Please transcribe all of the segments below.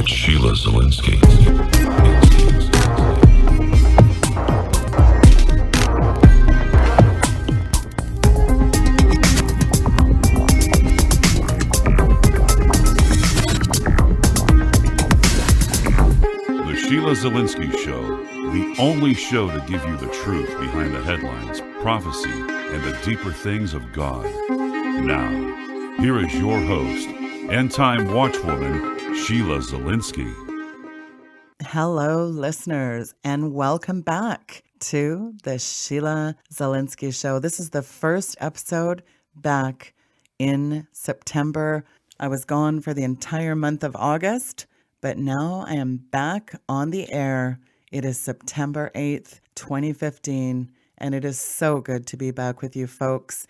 with Sheila Zilinsky. The Sheila Zilinsky Show, the only show to give you the truth behind the headlines, prophecy, and the deeper things of God. Now, here is your host, end-time watchwoman, Sheila Zilinsky. Hello, listeners, and welcome back to the Sheila Zilinsky Show. This is the first episode back in September. I was gone for the entire month of August, but now I am back on the air. It is September 8th, 2015, and it is so good to be back with you folks.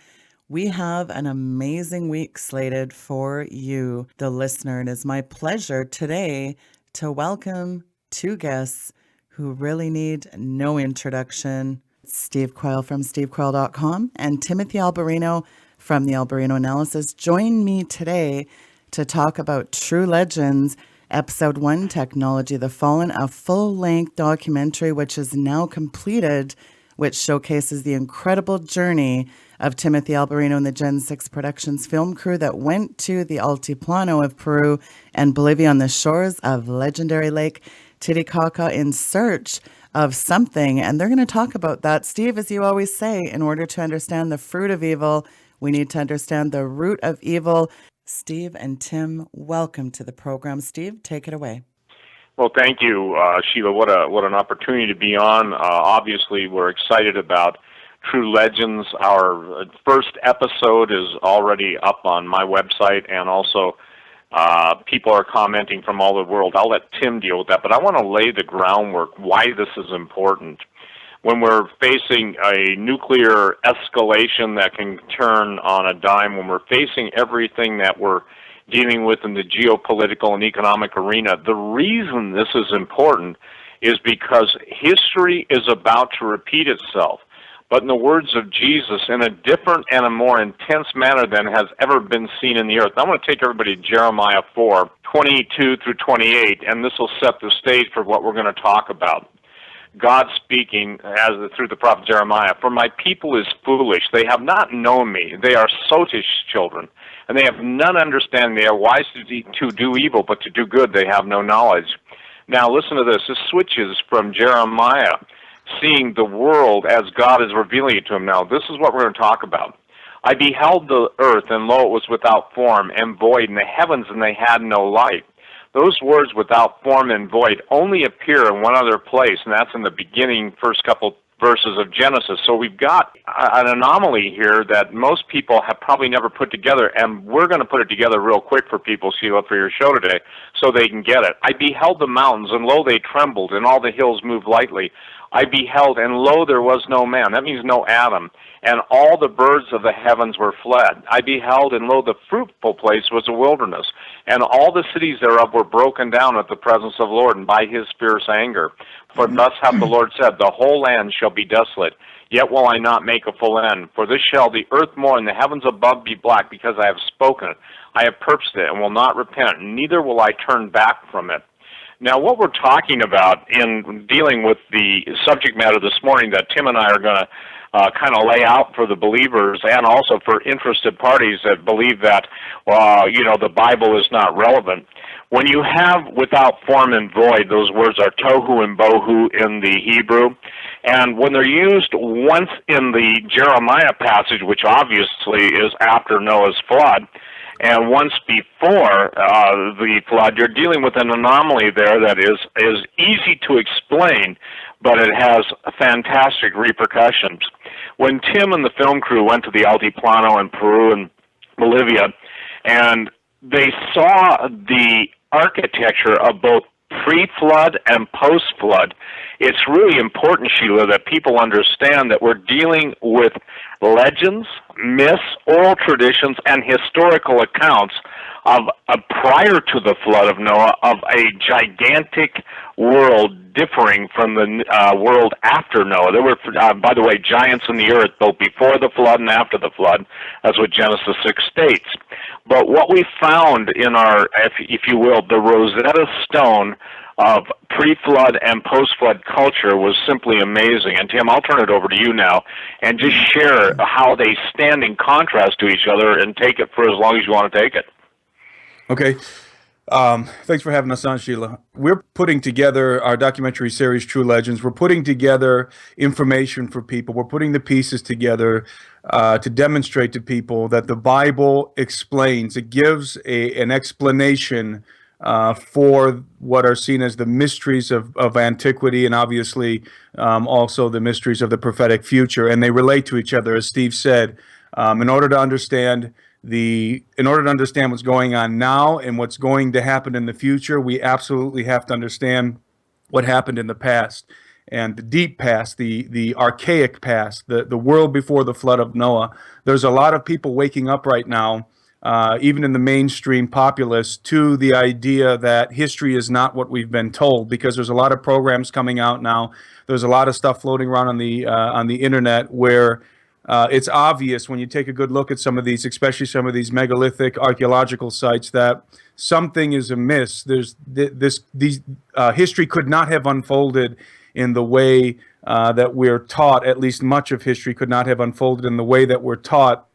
We have an amazing week slated for you, the listener. It is my pleasure today to welcome two guests who really need no introduction. Steve Quayle from stevequayle.com and Timothy Alberino from the Alberino Analysis join me today to talk about True Legends, Episode 1, Technology, the Fallen, a full-length documentary which is now completed, which showcases the incredible journey of Timothy Alberino and the Gen 6 Productions film crew that went to the Altiplano of Peru and Bolivia on the shores of legendary Lake Titicaca in search of something. And they're going to talk about that. Steve, as you always say, in order to understand the fruit of evil, we need to understand the root of evil. Steve and Tim, welcome to the program. Steve, take it away. Well, thank you, Sheila. What an opportunity to be on. Obviously, we're excited about True Legends. Our first episode is already up on my website, and also people are commenting from all over the world. I'll let Tim deal with that, but I want to lay the groundwork why this is important. When we're facing a nuclear escalation that can turn on a dime, when we're facing everything that we're dealing with in the geopolitical and economic arena, the reason this is important is because history is about to repeat itself, but in the words of Jesus, in a different and a more intense manner than has ever been seen in the earth. I want to take everybody to Jeremiah 4:22 through 28, and this will set the stage for what we're going to talk about. God speaking through the prophet Jeremiah, "For my people is foolish. They have not known me. They are sotish children, and they have none understanding. They are wise to do evil, but to do good they have no knowledge." Now listen to this. This switches from Jeremiah seeing the world as God is revealing it to him. Now this is what we're going to talk about. "I beheld the earth, and lo, it was without form and void, and the heavens, and they had no light." Those words, without form and void, only appear in one other place, and that's in the beginning first couple verses of Genesis. So we've got an anomaly here that most people have probably never put together, and we're going to put it together real quick for people, Sheila, for your show today, so they can get it. "I beheld the mountains, and lo, they trembled, and all the hills moved lightly. I beheld, and lo, there was no man." That means no Adam. "And all the birds of the heavens were fled. I beheld, and lo, the fruitful place was a wilderness. And all the cities thereof were broken down at the presence of the Lord, and by his fierce anger. For thus hath the Lord said, the whole land shall be desolate. Yet will I not make a full end. For this shall the earth mourn, the heavens above be black, because I have spoken it. I have purposed it, and will not repent, neither will I turn back from it." Now, what we're talking about in dealing with the subject matter this morning that Tim and I are going to kind of lay out for the believers and also for interested parties that believe that, the Bible is not relevant. When you have without form and void, those words are tohu and bohu in the Hebrew. And when they're used once in the Jeremiah passage, which obviously is after Noah's flood, and once before the flood, you're dealing with an anomaly there that is easy to explain, but it has fantastic repercussions. When Tim and the film crew went to the Altiplano in Peru and Bolivia, and they saw the architecture of both pre-flood and post-flood, it's really important, Sheila, that people understand that we're dealing with legends, myths, oral traditions, and historical accounts of prior to the flood of Noah, of a gigantic world differing from the world after Noah. There were, by the way, giants in the earth both before the flood and after the flood. That's what Genesis 6 states. But what we found in our, if you will, the Rosetta Stone of pre-flood and post-flood culture was simply amazing. And Tim, I'll turn it over to you now and just share how they stand in contrast to each other and take it for as long as you want to take it. Okay. Thanks for having us on, Sheila. We're putting together our documentary series, True Legends. We're putting together information for people. We're putting the pieces together to demonstrate to people that the Bible explains, it gives an explanation for what are seen as the mysteries of antiquity, and obviously also the mysteries of the prophetic future, and they relate to each other, as Steve said. In order to understand what's going on now and what's going to happen in the future, we absolutely have to understand what happened in the past, and the deep past, the archaic past, the world before the flood of Noah. There's a lot of people waking up right now, even in the mainstream populace, to the idea that history is not what we've been told, because there's a lot of programs coming out now. There's a lot of stuff floating around on the internet where it's obvious when you take a good look at some of these, especially some of these megalithic archaeological sites, that something is amiss. History could not have unfolded in the way that we're taught. At least much of history could not have unfolded in the way that we're taught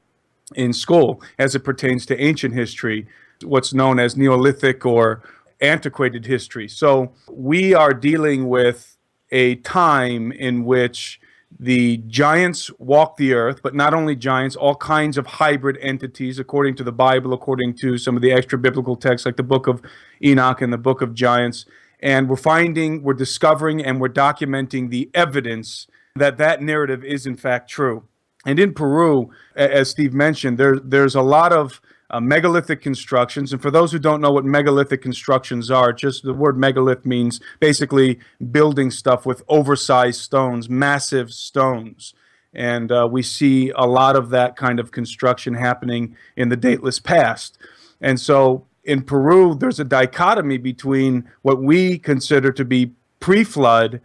in school as it pertains to ancient history, what's known as Neolithic or antiquated history. So we are dealing with a time in which the giants walk the earth, but not only giants, all kinds of hybrid entities, according to the Bible, according to some of the extra biblical texts, like the book of Enoch and the book of Giants. And we're discovering, and we're documenting the evidence that that narrative is in fact true. And in Peru, as Steve mentioned, there's a lot of megalithic constructions. And for those who don't know what megalithic constructions are, just the word megalith means basically building stuff with oversized stones, massive stones. And we see a lot of that kind of construction happening in the dateless past. And so in Peru, there's a dichotomy between what we consider to be pre-flood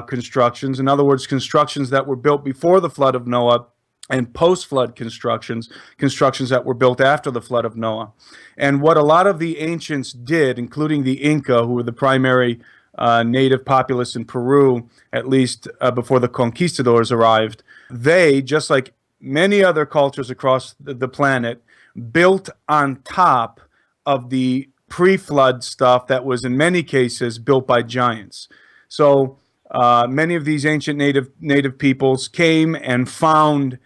constructions, in other words, constructions that were built before the flood of Noah, and post-flood constructions that were built after the flood of Noah. And what a lot of the ancients did, including the Inca, who were the primary native populace in Peru, at least before the conquistadors arrived, they, just like many other cultures across the planet, built on top of the pre-flood stuff that was in many cases built by giants. So many of these ancient native peoples came and found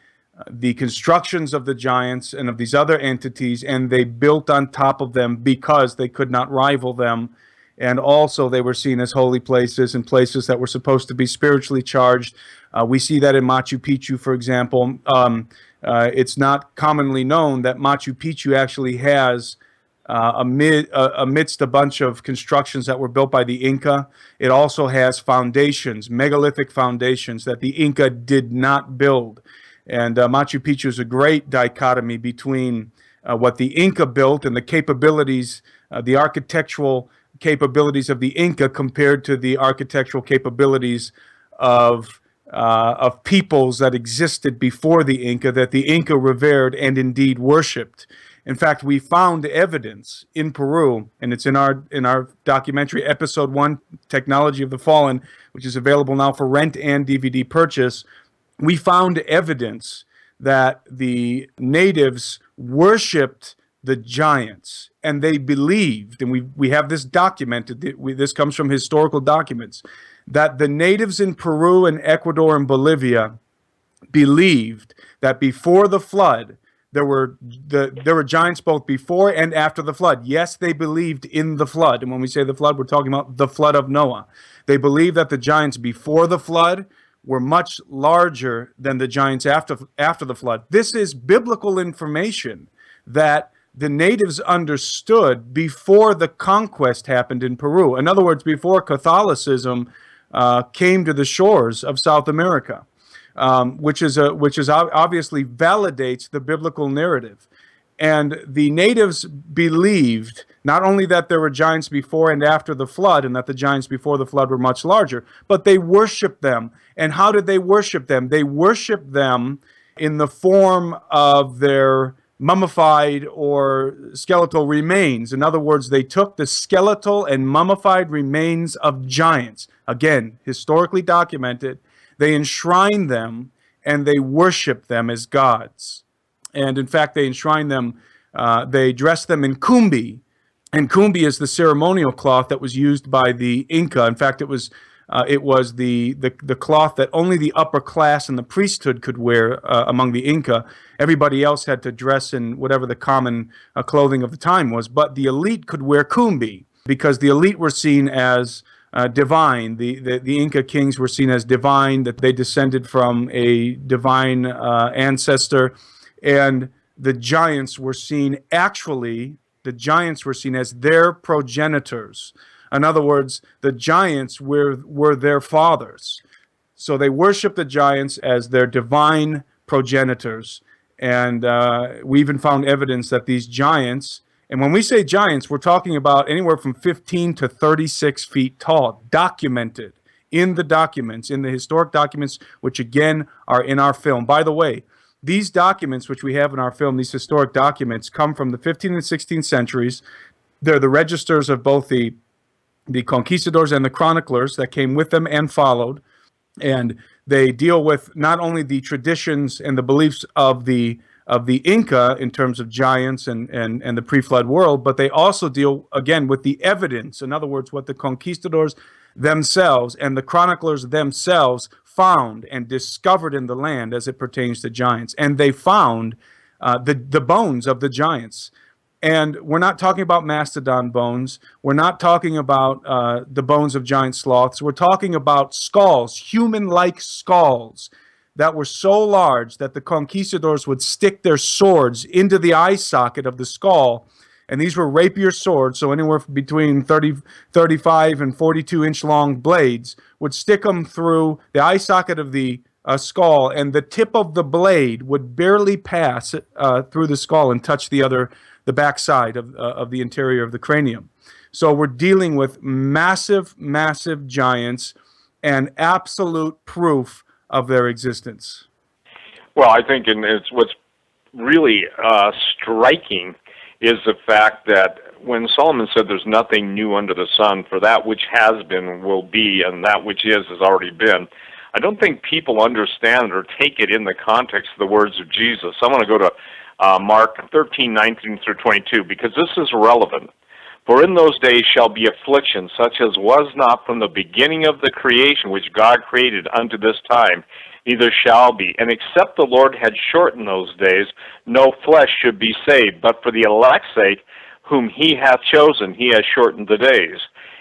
the constructions of the giants and of these other entities, and they built on top of them because they could not rival them. And also they were seen as holy places and places that were supposed to be spiritually charged. We see that in Machu Picchu, for example. It's not commonly known that Machu Picchu actually has, amidst a bunch of constructions that were built by the Inca, it also has foundations, megalithic foundations that the Inca did not build. And Machu Picchu is a great dichotomy between what the Inca built and the capabilities, the architectural capabilities of the Inca compared to the architectural capabilities of peoples that existed before the Inca, that the Inca revered and indeed worshipped. In fact, we found evidence in Peru, and it's in our documentary, Episode 1, Technology of the Fallen, which is available now for rent and DVD purchase. We found evidence that the natives worshipped the giants, and they believed, and we have this documented, this comes from historical documents, that the natives in Peru and Ecuador and Bolivia believed that before the flood, there were giants both before and after the flood. Yes, they believed in the flood. And when we say the flood, we're talking about the flood of Noah. They believed that the giants before the flood were much larger than the giants after the flood. This is biblical information that the natives understood before the conquest happened in Peru. In other words, before Catholicism came to the shores of South America. Which obviously validates the biblical narrative. And the natives believed not only that there were giants before and after the flood, and that the giants before the flood were much larger, but they worshiped them. And how did they worship them? They worshiped them in the form of their mummified or skeletal remains. In other words, they took the skeletal and mummified remains of giants, again, historically documented. They enshrined them and they worshiped them as gods. And in fact, they enshrined them, they dressed them in kumbi. And kumbi is the ceremonial cloth that was used by the Inca. In fact, it was the cloth that only the upper class and the priesthood could wear among the Inca. Everybody else had to dress in whatever the common clothing of the time was. But the elite could wear kumbi because the elite were seen as divine. The Inca kings were seen as divine, that they descended from a divine ancestor. And the giants were seen as their progenitors. In other words, the giants were their fathers. So they worshiped the giants as their divine progenitors. And we even found evidence that these giants, and when we say giants, we're talking about anywhere from 15 to 36 feet tall, documented in the documents, in the historic documents, which again are in our film. By the way, these documents, which we have in our film, these historic documents, come from the 15th and 16th centuries. They're the registers of both the conquistadors and the chroniclers that came with them and followed. And they deal with not only the traditions and the beliefs of the Inca in terms of giants and the pre-flood world, but they also deal, again, with the evidence. In other words, what the conquistadors themselves and the chroniclers themselves found and discovered in the land as it pertains to giants. And they found the bones of the giants. And we're not talking about mastodon bones. We're not talking about the bones of giant sloths. We're talking about skulls, human-like skulls that were so large that the conquistadors would stick their swords into the eye socket of the skull. And these were rapier swords, so anywhere between 35 and 42-inch long blades, would stick them through the eye socket of the skull, and the tip of the blade would barely pass through the skull and touch the backside of the interior of the cranium. So we're dealing with massive, massive giants and absolute proof of their existence. Well, I think it's what's really striking is the fact that when Solomon said there's nothing new under the sun, for that which has been will be, and that which is has already been, I don't think people understand or take it in the context of the words of Jesus. I want to go to Mark 13:19 through 22, because this is relevant. For in those days shall be affliction, such as was not from the beginning of the creation which God created unto this time, neither shall be. And except the Lord had shortened those days, no flesh should be saved. But for the elect's sake, whom he hath chosen, he has shortened the days.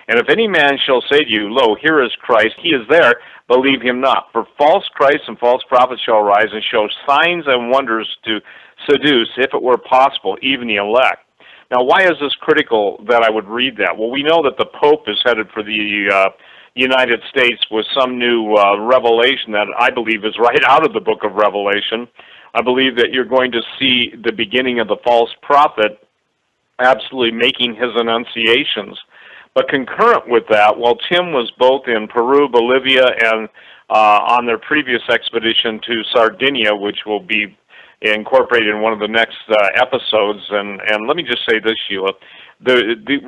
And if any man shall say to you, Lo, here is Christ, he is there, believe him not. For false Christs and false prophets shall arise and show signs and wonders to seduce, if it were possible, even the elect. Now, why is this critical that I would read that? Well, we know that the Pope is headed for the United States with some new revelation that I believe is right out of the book of Revelation. I believe that you're going to see the beginning of the false prophet absolutely making his annunciations. But concurrent with that, while Tim was both in Peru, Bolivia, and on their previous expedition to Sardinia, which will be incorporated in one of the next episodes, and let me just say this, Sheila,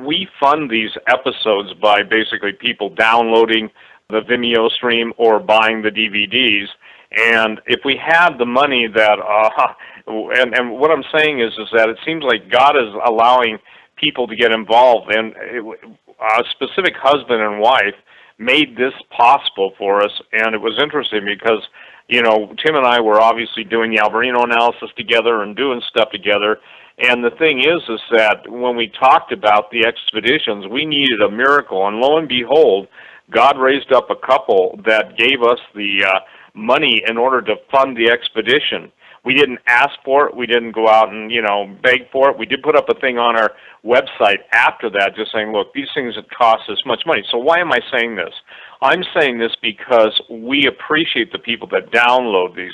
we fund these episodes by basically people downloading the Vimeo stream or buying the DVDs. And if we had the money that, and what I'm saying is that it seems like God is allowing people to get involved, and a specific husband and wife made this possible for us. And it was interesting because, you know, Tim and I were obviously doing the Alberino analysis together and doing stuff together. And the thing is that when we talked about the expeditions, we needed a miracle. And lo and behold, God raised up a couple that gave us the money in order to fund the expedition. We didn't ask for it. We didn't go out and, you know, beg for it. We did put up a thing on our website after that just saying, look, these things have cost us much money. So why am I saying this? I'm saying this because we appreciate the people that download these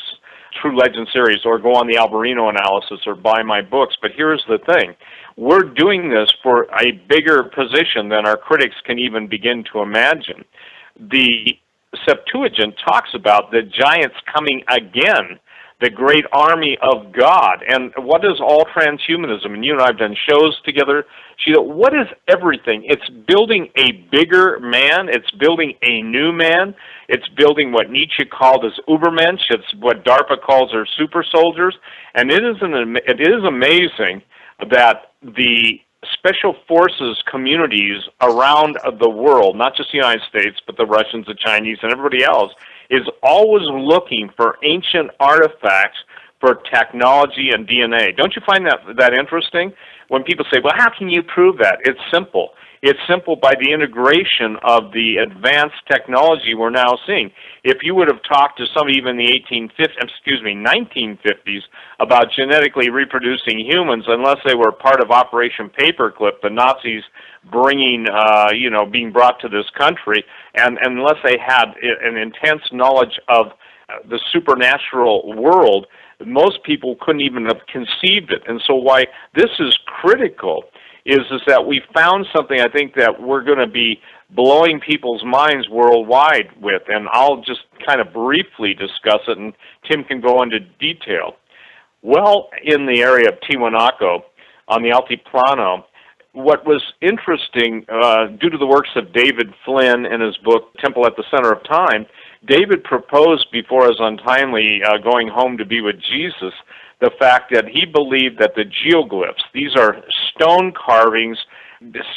True Legend series, or go on the Alberino analysis, or buy my books. But here's the thing. We're doing this for a bigger position than our critics can even begin to imagine. The Septuagint talks about the giants coming again, the great army of God. And what is all transhumanism? And you and I have done shows together. Sheila, what is everything? It's building a bigger man. It's building a new man. It's building what Nietzsche called as Übermensch. It's what DARPA calls their super soldiers. And it is amazing that the special forces communities around the world, not just the United States, but the Russians, the Chinese, and everybody else, is always looking for ancient artifacts for technology and DNA. Don't you find that interesting? When people say, well, how can you prove that? It's simple. It's simple by the integration of the advanced technology we're now seeing. If you would have talked to somebody even in the 1950s about genetically reproducing humans, unless they were part of Operation Paperclip, the Nazis being brought to this country, and unless they had an intense knowledge of the supernatural world, most people couldn't even have conceived it. And so why this is critical is that we found something I think that we're going to be blowing people's minds worldwide with, and I'll just kind of briefly discuss it, and Tim can go into detail. Well, in the area of Tiwanaku, on the Altiplano, what was interesting, due to the works of David Flynn in his book, Temple at the Center of Time, David proposed before his untimely going home to be with Jesus, the fact that he believed that the geoglyphs, these are stone carvings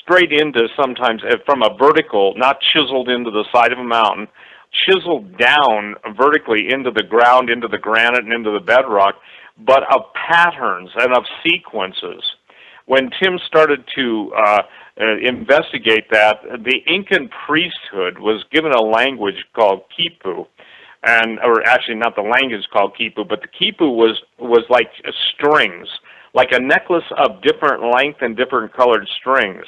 straight into, sometimes from a vertical, not chiseled into the side of a mountain, chiseled down vertically into the ground, into the granite and into the bedrock, but of patterns and of sequences. When Tim started to investigate that, the Incan priesthood was given a language called Quipu, or actually not the language called Quipu, but the Quipu was like strings, like a necklace of different length and different colored strings.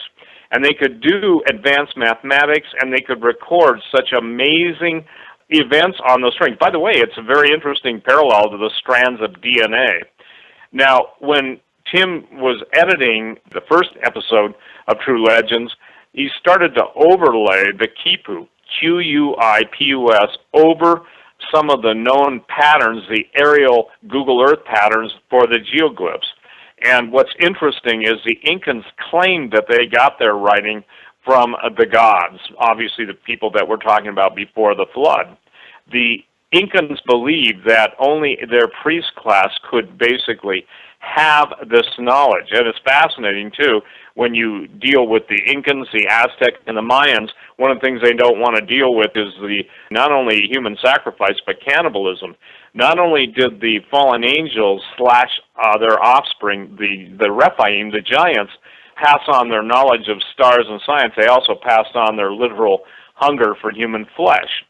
And they could do advanced mathematics, and they could record such amazing events on those strings. By the way, it's a very interesting parallel to the strands of DNA. Now, when Tim was editing the first episode of True Legends, he started to overlay the Quipu, Q-U-I-P-U-S, over some of the known patterns, the aerial Google Earth patterns for the geoglyphs. And what's interesting is the Incans claimed that they got their writing from the gods, obviously the people that we're talking about before the flood. The Incans believed that only their priest class could basically have this knowledge. And it's fascinating, too, when you deal with the Incans, the Aztecs, and the Mayans. One of the things they don't want to deal with is not only human sacrifice, but cannibalism. Not only did the fallen angels slash their offspring, the Rephaim, the giants, pass on their knowledge of stars and science, they also passed on their literal hunger for human flesh.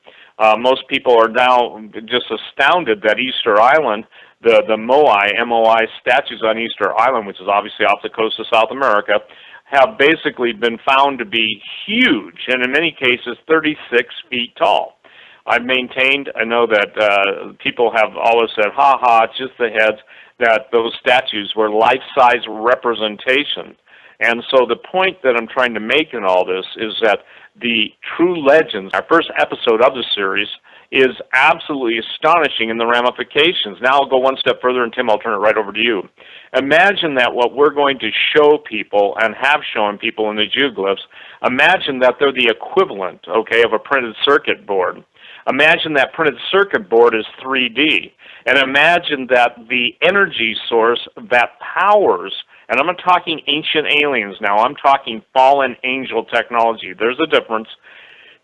Most people are now just astounded that Easter Island, the Moai, M-O-I, statues on Easter Island, which is obviously off the coast of South America, have basically been found to be huge, and in many cases 36 feet tall. I've maintained, I know that people have always said, ha, it's just the heads, that those statues were life-size representation. And so the point that I'm trying to make in all this is that the True Legends, our first episode of the series, is absolutely astonishing in the ramifications. Now I'll go one step further, and Tim, I'll turn it right over to you. Imagine that what we're going to show people and have shown people in the geoglyphs, imagine that they're the equivalent, okay, of a printed circuit board. Imagine that printed circuit board is 3D. And imagine that the energy source that powers, and I'm not talking ancient aliens now, I'm talking fallen angel technology. There's a difference.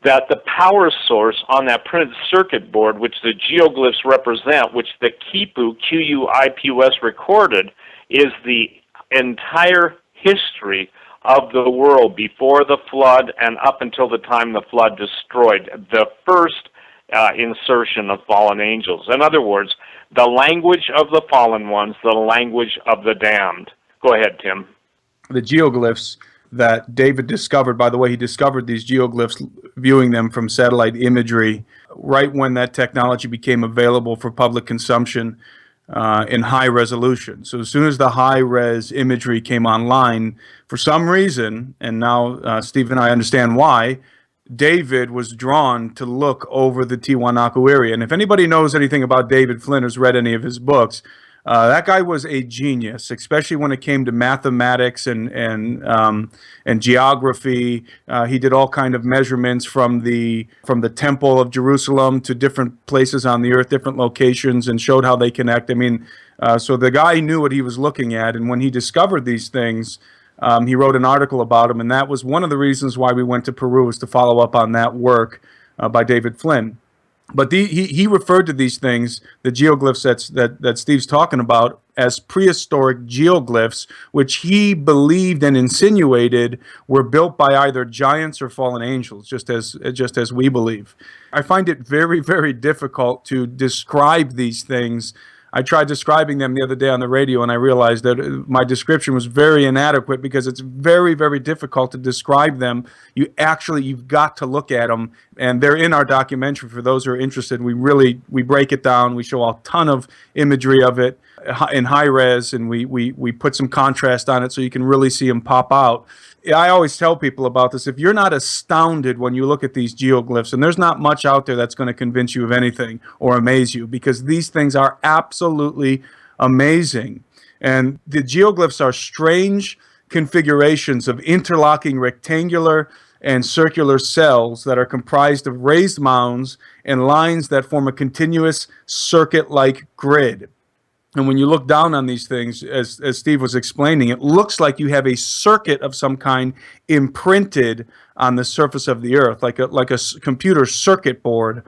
That the power source on that printed circuit board, which the geoglyphs represent, which the Quipu, Q-U-I-P-U-S, recorded, is the entire history of the world before the flood and up until the time the flood destroyed the first insertion of fallen angels. In other words, the language of the fallen ones, the language of the damned. Go ahead, Tim. The geoglyphs that David discovered. By the way, he discovered these geoglyphs viewing them from satellite imagery right when that technology became available for public consumption in high resolution. So as soon as the high-res imagery came online, for some reason, and now Steve and I understand why, David was drawn to look over the Tiwanaku area. And if anybody knows anything about David Flynn, has read any of his books, that guy was a genius, especially when it came to mathematics and geography. He did all kind of measurements from the Temple of Jerusalem to different places on the earth, different locations, and showed how they connect. I mean, so the guy knew what he was looking at, and when he discovered these things, he wrote an article about them, and that was one of the reasons why we went to Peru, was to follow up on that work by David Flynn. But he referred to these things, the geoglyphs that Steve's talking about, as prehistoric geoglyphs, which he believed and insinuated were built by either giants or fallen angels, just as we believe. I find it very, very difficult to describe these things. I tried describing them the other day on the radio, and I realized that my description was very inadequate because it's very, very difficult to describe them. You've got to look at them, and they're in our documentary for those who are interested. We break it down. We show a ton of imagery of it in high res, and we put some contrast on it so you can really see them pop out. I always tell people about this. If you're not astounded when you look at these geoglyphs, and there's not much out there that's going to convince you of anything or amaze you, because these things are absolutely amazing. And the geoglyphs are strange configurations of interlocking rectangular and circular cells that are comprised of raised mounds and lines that form a continuous circuit-like grid. And when you look down on these things, as Steve was explaining, it looks like you have a circuit of some kind imprinted on the surface of the earth, like a computer circuit board.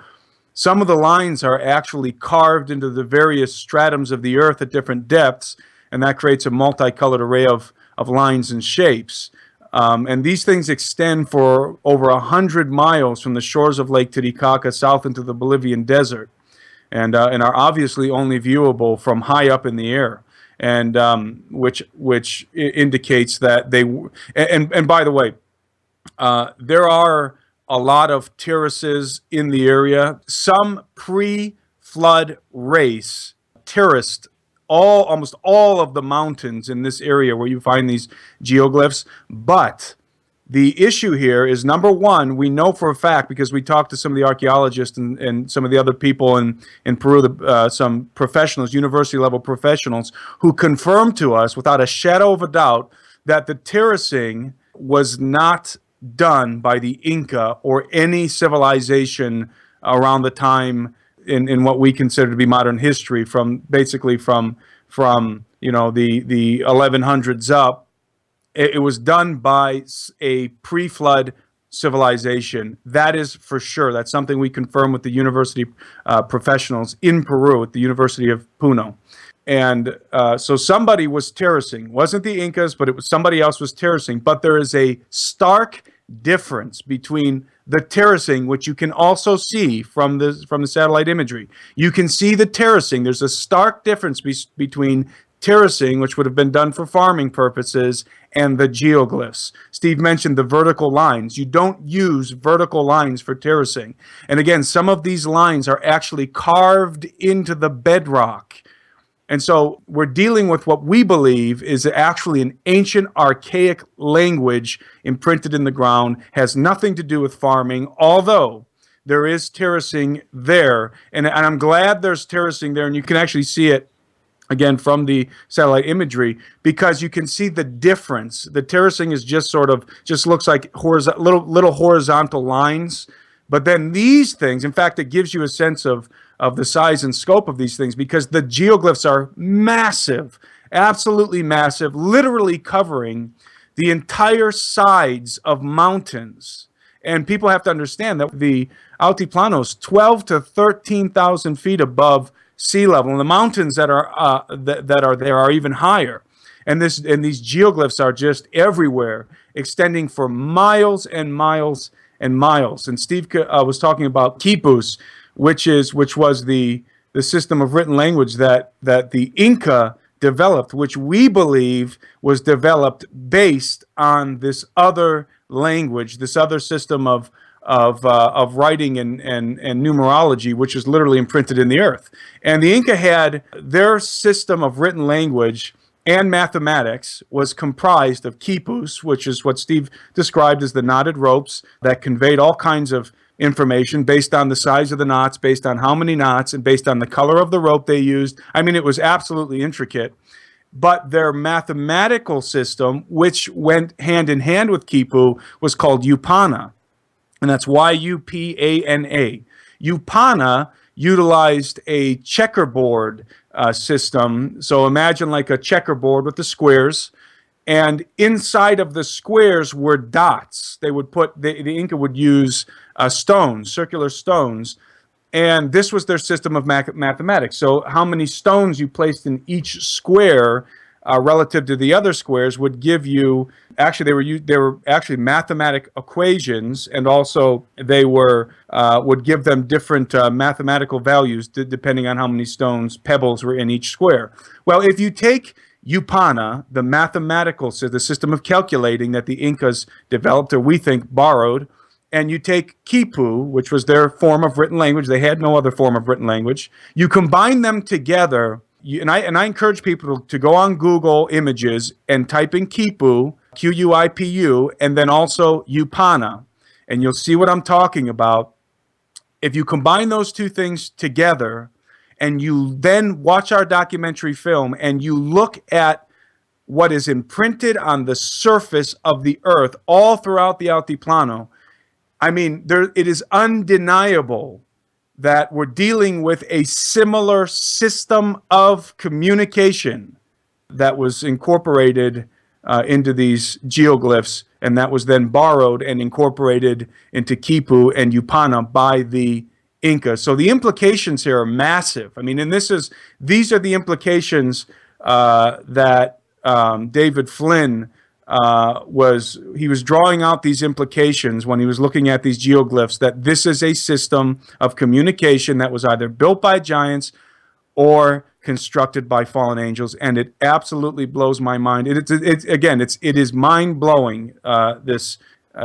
Some of the lines are actually carved into the various stratums of the earth at different depths, and that creates a multicolored array of lines and shapes. And these things extend for over 100 miles from the shores of Lake Titicaca south into the Bolivian desert. And are obviously only viewable from high up in the air, and which indicates that they. And by the way, there are a lot of terraces in the area. Some pre-flood race terraced almost all of the mountains in this area where you find these geoglyphs, but the issue here is, number one, we know for a fact, because we talked to some of the archaeologists and some of the other people in Peru, some professionals, university-level professionals, who confirmed to us without a shadow of a doubt that the terracing was not done by the Inca or any civilization around the time in what we consider to be modern history, from the 1100s up. It was done by a pre-flood civilization. That is for sure. That's something we confirm with the university professionals in Peru at the University of Puno. And so somebody was terracing. Wasn't the Incas, but it was somebody else was terracing. But there is a stark difference between the terracing, which you can also see from the satellite imagery. You can see the terracing. There's a stark difference between terracing, which would have been done for farming purposes, and the geoglyphs. Steve mentioned the vertical lines. You don't use vertical lines for terracing. And again, some of these lines are actually carved into the bedrock. And so we're dealing with what we believe is actually an ancient, archaic language imprinted in the ground, has nothing to do with farming, although there is terracing there. And I'm glad there's terracing there, and you can actually see it again from the satellite imagery, because you can see the difference. The terracing is just looks like little horizontal lines. But then these things, in fact, it gives you a sense of the size and scope of these things, because the geoglyphs are massive, absolutely massive, literally covering the entire sides of mountains. And people have to understand that the Altiplano, 12 to 13,000 feet above sea level, and the mountains that are there are even higher. And these geoglyphs are just everywhere, extending for miles and miles and miles. And Steve was talking about quipus, which was the system of written language that the Inca developed, which we believe was developed based on this other language, this other system of writing and numerology, which is literally imprinted in the earth. And the Inca had their system of written language and mathematics was comprised of quipus, which is what Steve described as the knotted ropes that conveyed all kinds of information based on the size of the knots, based on how many knots, and based on the color of the rope they used. I mean, it was absolutely intricate. But their mathematical system, which went hand in hand with quipu, was called Yupana. And that's Yupana. Yupana utilized a checkerboard system. So imagine like a checkerboard with the squares. And inside of the squares were dots. They would put, the Inca would use stones, circular stones. And this was their system of mathematics. So how many stones you placed in each square relative to the other squares would give you, actually they were actually mathematic equations, and also they were would give them different mathematical values depending on how many stones, pebbles were in each square. Well, if you take Yupana, the mathematical the system of calculating that the Incas developed, or we think borrowed, and you take quipu, which was their form of written language, they had no other form of written language, you combine them together, and I encourage people to go on Google Images and type in quipu, Q-U-I-P-U, and then also Yupana, and you'll see what I'm talking about. If you combine those two things together, and you then watch our documentary film, and you look at what is imprinted on the surface of the earth all throughout the Altiplano, I mean, it is undeniable that we're dealing with a similar system of communication that was incorporated into these geoglyphs, and that was then borrowed and incorporated into quipu and Yupana by the Inca. So the implications here are massive. I mean, and these are the implications that David Flynn was drawing out these implications when he was looking at these geoglyphs, that this is a system of communication that was either built by giants or constructed by fallen angels, and it absolutely blows my mind. It is mind-blowing,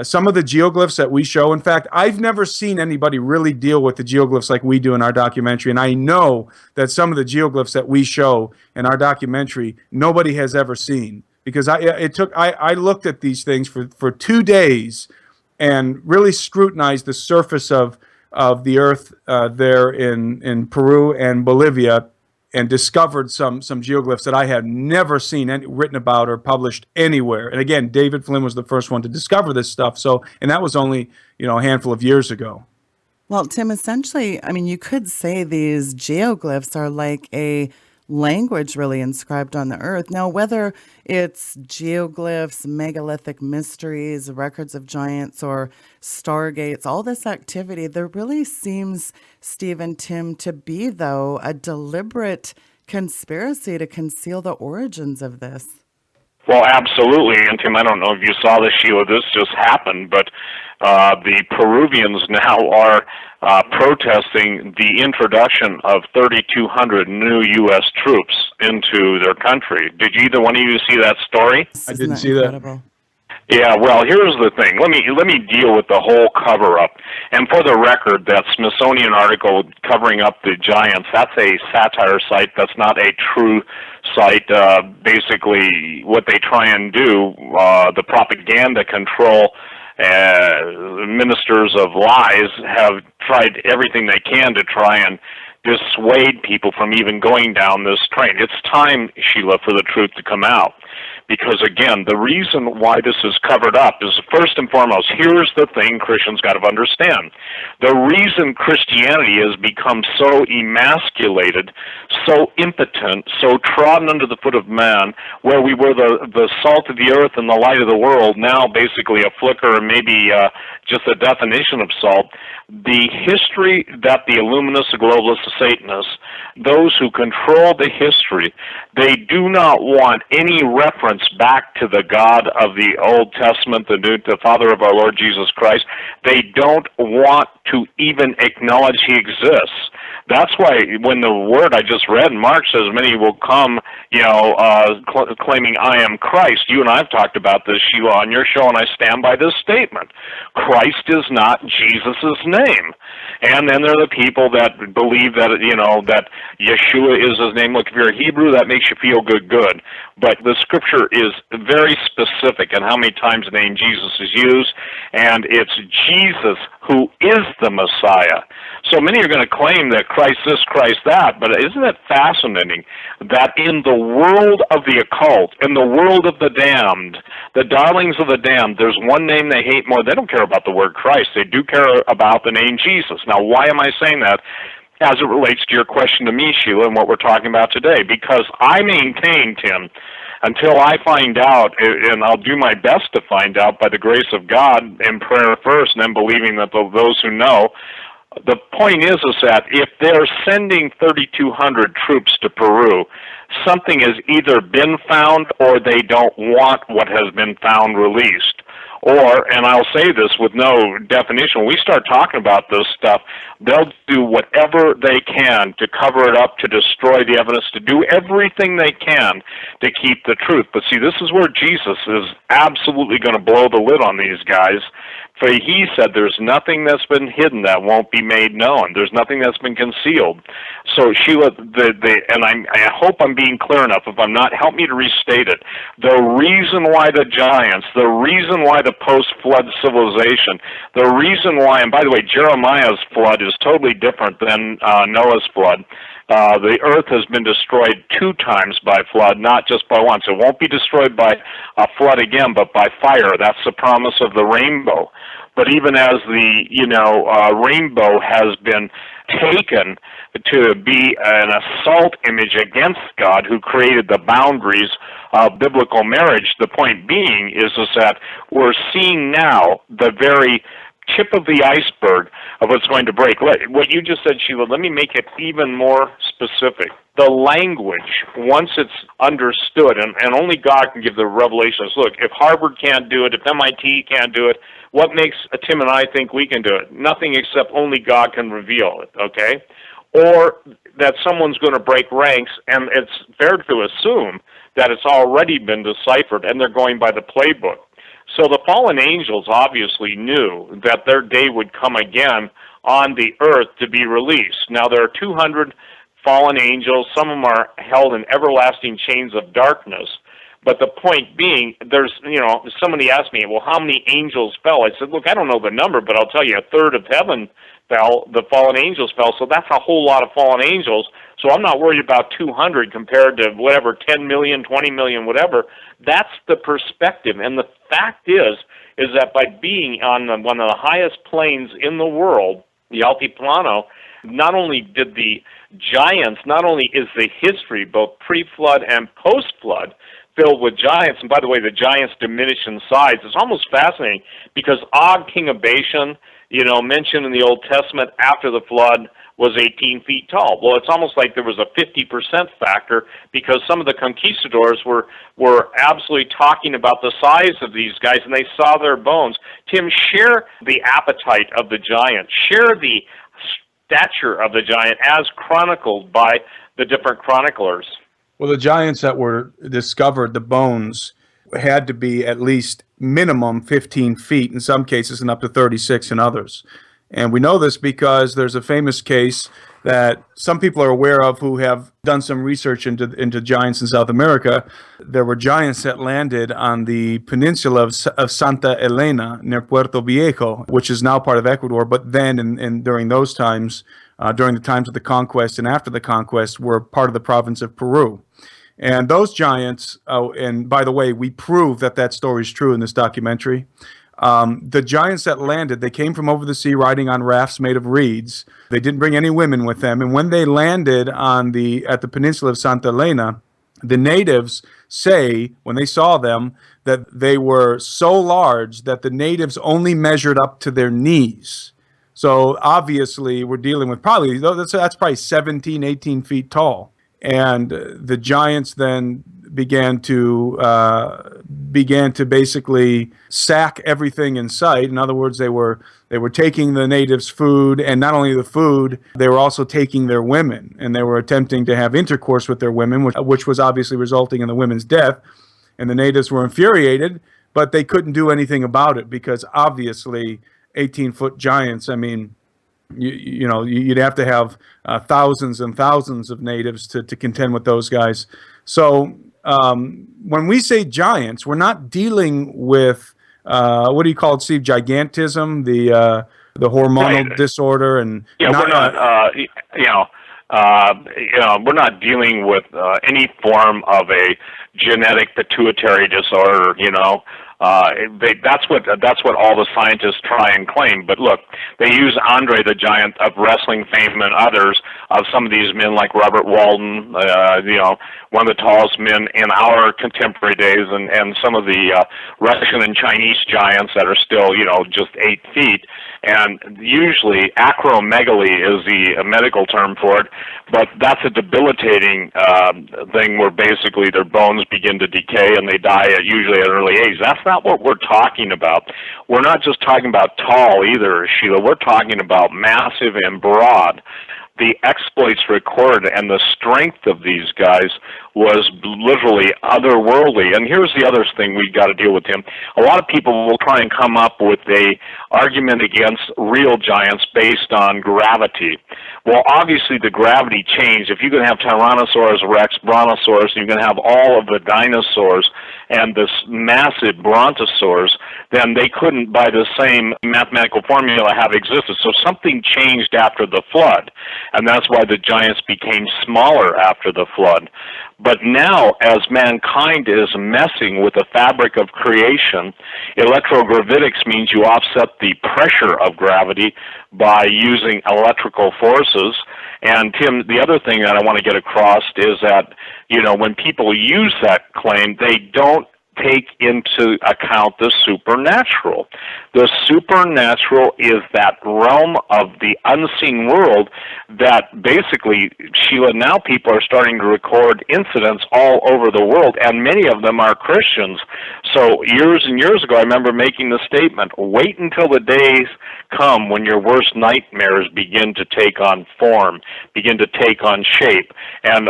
some of the geoglyphs that we show. In fact, I've never seen anybody really deal with the geoglyphs like we do in our documentary, and I know that some of the geoglyphs that we show in our documentary nobody has ever seen. Because I looked at these things for 2 days and really scrutinized the surface of the earth there in Peru and Bolivia, and discovered some geoglyphs that I had never seen written about or published anywhere. And again, David Flynn was the first one to discover this stuff. And that was only a handful of years ago. Well, Tim, essentially, I mean, you could say these geoglyphs are like a language really inscribed on the earth. Now, whether it's geoglyphs, megalithic mysteries, records of giants, or stargates, all this activity, there really seems, Steve and Tim, to be, though, a deliberate conspiracy to conceal the origins of this. Well, absolutely. And Tim, I don't know if you saw this, Sheila, this just happened, but the Peruvians now are protesting the introduction of 3,200 new U.S. troops into their country. Did either one of you see that story? I didn't see that. Yeah, well, here's the thing. Let me deal with the whole cover-up. And for the record, that Smithsonian article covering up the giants, that's a satire site. That's not a true site. Basically, what they try and do, the propaganda control ministers of lies have tried everything they can to try and dissuade people from even going down this train. It's time, Sheila, for the truth to come out. Because, again, the reason why this is covered up is, first and foremost, here's the thing Christians got to understand. The reason Christianity has become so emasculated, so impotent, so trodden under the foot of man, where we were the salt of the earth and the light of the world, now basically a flicker or maybe just a definition of salt, the history that the Illuminists, the Globalists, the Satanists, those who control the history, they do not want any reference reference back to the God of the Old Testament, the Father of our Lord Jesus Christ. They don't want to even acknowledge he exists. That's why when the word I just read in Mark says many will come, claiming I am Christ. You and I have talked about this, Sheila, on your show, and I stand by this statement. Christ is not Jesus' name. And then there are the people that believe that, that Yeshua is his name. Look, if you're a Hebrew, that makes you feel good. But the scripture is very specific in how many times the name Jesus is used, and it's Jesus who is the Messiah. So many are going to claim that Christ this, Christ that, but isn't it fascinating that in the world of the occult, in the world of the damned, the darlings of the damned, there's one name they hate more. They don't care about the word Christ. They do care about the name Jesus. Now, why am I saying that? As it relates to your question to me, Sheila, and what we're talking about today, because I maintain, Tim, until I find out, and I'll do my best to find out by the grace of God in prayer first, and then believing that those who know, the point is that if they're sending 3,200 troops to Peru, something has either been found or they don't want what has been found released. Or, and I'll say this with no definition, when we start talking about this stuff, they'll do whatever they can to cover it up, to destroy the evidence, to do everything they can to keep the truth. But see, this is where Jesus is absolutely going to blow the lid on these guys. For he said there's nothing that's been hidden that won't be made known. There's nothing that's been concealed. So Sheila, I hope I'm being clear enough. If I'm not, help me to restate it. The reason why the giants, the reason why the post-flood civilization, the reason why, and by the way, Jeremiah's flood is totally different than Noah's flood. The earth has been destroyed 2 times by flood, not just by once. It won't be destroyed by a flood again, but by fire. That's the promise of the rainbow. But even as the rainbow has been taken to be an assault image against God, who created the boundaries of biblical marriage, the point being is that we're seeing now the very tip of the iceberg of what's going to break. What you just said, Sheila, let me make it even more specific. The language, once it's understood, and only God can give the revelations. Look, if Harvard can't do it, if MIT can't do it, what makes Tim and I think we can do it? Nothing, except only God can reveal it, okay? Or that someone's going to break ranks, and it's fair to assume that it's already been deciphered, and they're going by the playbook. So the fallen angels obviously knew that their day would come again on the earth to be released. Now, there are 200 fallen angels. Some of them are held in everlasting chains of darkness. But the point being, somebody asked me, well, how many angels fell? I said, look, I don't know the number, but I'll tell you, 1/3 of heaven fell, the fallen angels fell, so that's a whole lot of fallen angels. So I'm not worried about 200 compared to whatever, 10 million, 20 million, whatever. That's the perspective. And the fact is that by being on one of the highest plains in the world, the Altiplano, not only did the giants, not only is the history, both pre-flood and post-flood, filled with giants, and by the way, the giants diminish in size. It's almost fascinating because Og, king of Bashan, mentioned in the Old Testament after the flood, was 18 feet tall. Well, it's almost like there was a 50% factor because some of the conquistadors were absolutely talking about the size of these guys, and they saw their bones. Tim, share the appetite of the giant. Share the stature of the giant as chronicled by the different chroniclers. Well, the giants that were discovered, the bones, had to be at least minimum 15 feet in some cases and up to 36 in others. And we know this because there's a famous case that some people are aware of who have done some research into giants in South America. There were giants that landed on the peninsula of Santa Elena near Puerto Viejo, which is now part of Ecuador, but then and during those times, during the times of the conquest and after the conquest, were part of the province of Peru. And those giants, and by the way, we prove that story is true in this documentary. The giants that landed, they came from over the sea riding on rafts made of reeds. They didn't bring any women with them. And when they landed at the peninsula of Santa Elena, the natives say, when they saw them, that they were so large that the natives only measured up to their knees. So obviously we're dealing with that's probably 17, 18 feet tall. and the giants then began to basically sack everything in sight. In other words, they were taking the natives' food, and not only the food, they were also taking their women, and they were attempting to have intercourse with their women, which was obviously resulting in the women's death. And the natives were infuriated, but they couldn't do anything about it because obviously 18-foot giants, I mean, you'd have to have thousands and thousands of natives to contend with those guys. So when we say giants, we're not dealing with what do you call it, Steve? Gigantism, the hormonal Right. disorder, and Yeah, we're not dealing with any form of a genetic pituitary disorder. That's what all the scientists try and claim. But look, they use Andre the Giant of wrestling fame and others of some of these men like Robert Walden, one of the tallest men in our contemporary days, and some of the Russian and Chinese giants that are still, just 8 feet. And usually acromegaly is the medical term for it, but that's a debilitating thing where basically their bones begin to decay and they die usually at an early age. That's not what we're talking about. We're not just talking about tall either, Sheila. We're talking about massive and broad. The exploits recorded and the strength of these guys was literally otherworldly. And here's the other thing we've got to deal with, Tim. A lot of people will try and come up with a argument against real giants based on gravity. Well, obviously the gravity changed. If you're going to have Tyrannosaurus rex, Brontosaurus, you're going to have all of the dinosaurs and this massive Brontosaurus, then they couldn't, by the same mathematical formula, have existed. So something changed after the flood, and that's why the giants became smaller after the flood. But now, as mankind is messing with the fabric of creation, electrogravitics means you offset the pressure of gravity by using electrical forces. And Tim, the other thing that I want to get across is that, when people use that claim, they don't take into account the supernatural. The supernatural is that realm of the unseen world that basically, Sheila, now people are starting to record incidents all over the world, and many of them are Christians. So years and years ago, I remember making the statement, wait until the days come when your worst nightmares begin to take on form, begin to take on shape. And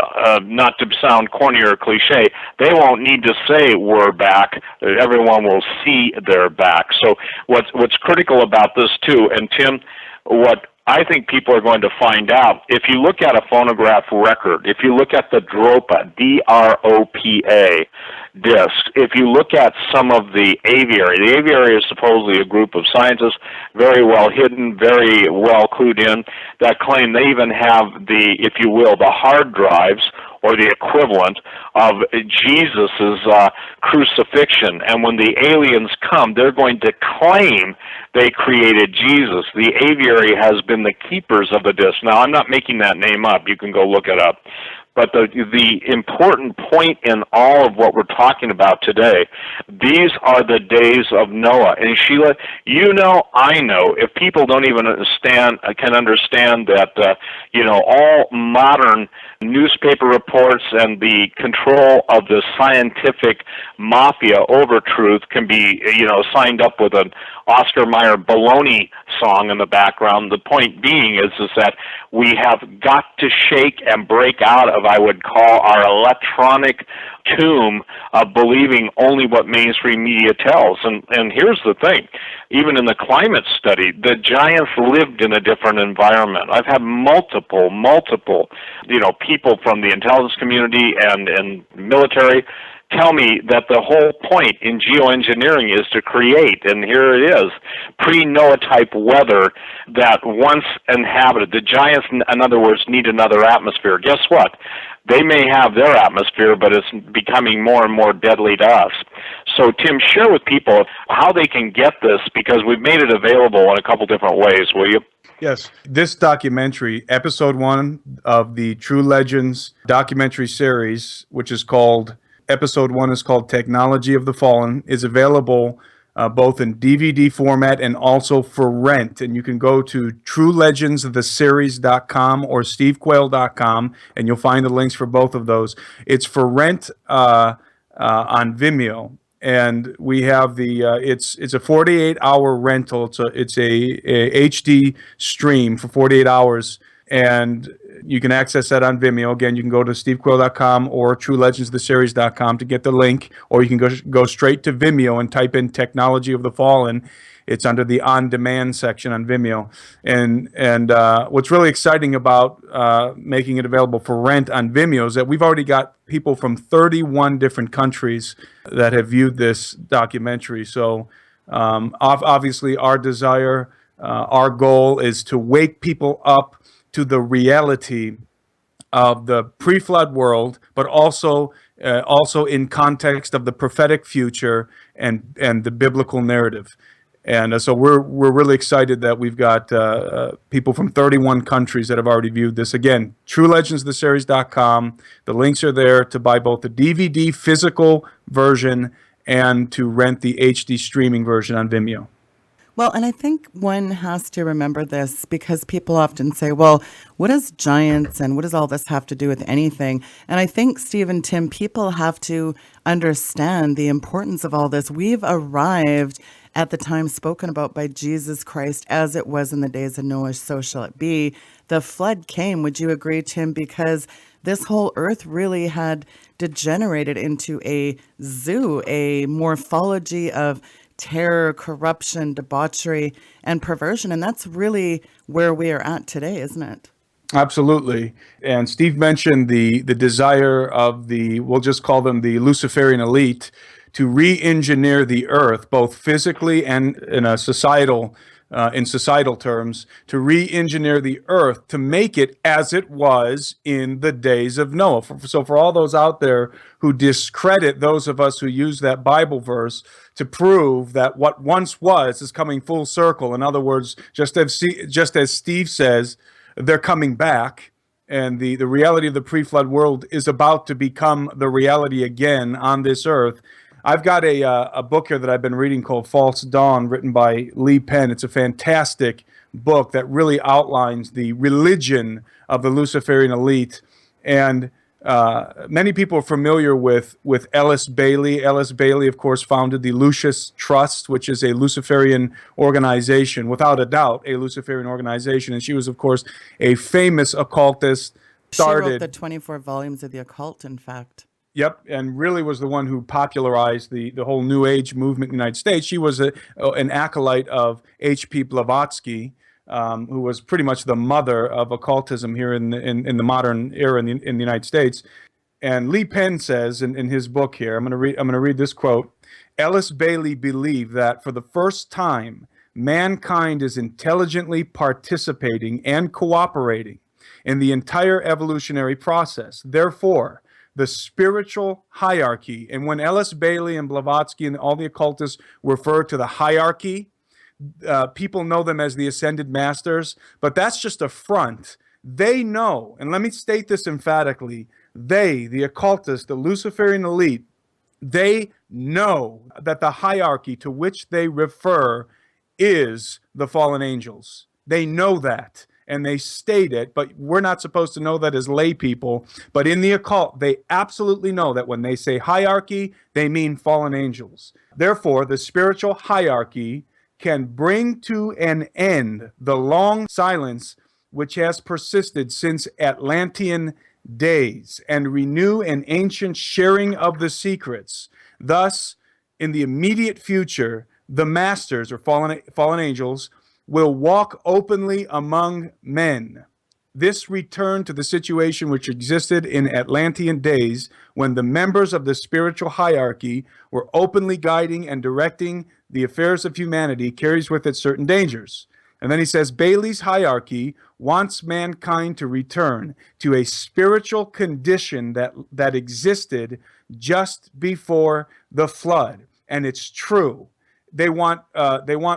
not to sound corny or cliche, they won't need to say we're back. Everyone will see they're back. So what's critical about this too, and Tim, what I think people are going to find out, if you look at a phonograph record, if you look at the DROPA, D-R-O-P-A disc, if you look at some of the aviary is supposedly a group of scientists, very well hidden, very well clued in, that claim they even have the, if you will, the hard drives or the equivalent of Jesus's crucifixion. And when the aliens come, they're going to claim they created Jesus. The aviary has been the keepers of the disc. Now, I'm not making that name up. You can go look it up. But the important point in all of what we're talking about today, these are the days of Noah. And Sheila, I know, if people don't even can understand that, all modern newspaper reports and the control of the scientific mafia over truth can be, signed up with an Oscar Mayer baloney song in the background. The point being is that we have got to shake and break out of, I would call, our electronic tomb of believing only what mainstream media tells. And here's the thing. Even in the climate study, the giants lived in a different environment. I've had multiple, people from the intelligence community and military tell me that the whole point in geoengineering is to create, and here it is, pre-Noah type weather that once inhabited. The giants, in other words, need another atmosphere. Guess what? They may have their atmosphere, but it's becoming more and more deadly to us. So, Tim, share with people how they can get this, because we've made it available in a couple different ways, will you? Yes. This documentary, episode 1 of the True Legends documentary series, which is called, episode 1 is called Technology of the Fallen, is available both in DVD format and also for rent. And you can go to truelegendstheseries.com or stevequayle.com, and you'll find the links for both of those. It's for rent on Vimeo. And we have it's a 48-hour rental. It's a HD stream for 48 hours, and you can access that on Vimeo. Again, you can go to stevequayle.com or truelegendstheseries.com to get the link, or you can go straight to Vimeo and type in Technology of the Fallen. It's under the on-demand section on Vimeo. And what's really exciting about making it available for rent on Vimeo is that we've already got people from 31 different countries that have viewed this documentary. So obviously our desire, our goal is to wake people up to the reality of the pre-flood world, but also in context of the prophetic future and the biblical narrative. And so we're really excited that we've got people from 31 countries that have already viewed this. Again, truelegendstheseries.com. The links are there to buy both the DVD physical version and to rent the HD streaming version on Vimeo. Well, and I think one has to remember this because people often say, well, what does giants and what does all this have to do with anything? And I think, Steve and Tim, people have to understand the importance of all this. We've arrived at the time spoken about by Jesus Christ as it was in the days of Noah, so shall it be. The flood came, would you agree, Tim? Because this whole earth really had degenerated into a zoo, a morphology of terror, corruption, debauchery, and perversion. And that's really where we are at today, isn't it? Absolutely. And Steve mentioned the desire of we'll just call them the Luciferian elite, to re-engineer the earth, both physically and in societal terms, to re-engineer the earth to make it as it was in the days of Noah. So for all those out there who discredit those of us who use that Bible verse to prove that what once was is coming full circle, in other words, just as Steve says, they're coming back, and the reality of the pre-flood world is about to become the reality again on this earth. I've got a book here that I've been reading called False Dawn, written by Lee Penn. It's a fantastic book that really outlines the religion of the Luciferian elite. And many people are familiar with Ellis Bailey. Ellis Bailey, of course, founded the Lucis Trust, which is a Luciferian organization, without a doubt, a Luciferian organization. And she was, of course, a famous occultist. She wrote the 24 volumes of the occult, in fact. Yep, and really was the one who popularized the whole New Age movement in the United States. She was an acolyte of H.P. Blavatsky, who was pretty much the mother of occultism here in the modern era in the United States. And Lee Penn says in his book here, I'm going to read this quote. Ellis Bailey believed that for the first time, mankind is intelligently participating and cooperating in the entire evolutionary process. Therefore, the spiritual hierarchy, and when Ellis Bailey and Blavatsky and all the occultists refer to the hierarchy, people know them as the ascended masters, but that's just a front. They know, and let me state this emphatically, the occultists, the Luciferian elite, they know that the hierarchy to which they refer is the fallen angels. They know that. And they state it, but we're not supposed to know that as lay people. But in the occult, they absolutely know that when they say hierarchy, they mean fallen angels. Therefore, the spiritual hierarchy can bring to an end the long silence which has persisted since Atlantean days and renew an ancient sharing of the secrets. Thus, in the immediate future, the masters, or fallen angels, will walk openly among men. This return to the situation which existed in Atlantean days when the members of the spiritual hierarchy were openly guiding and directing the affairs of humanity carries with it certain dangers. And then he says, Bailey's hierarchy wants mankind to return to a spiritual condition that existed just before the flood. And it's true. They want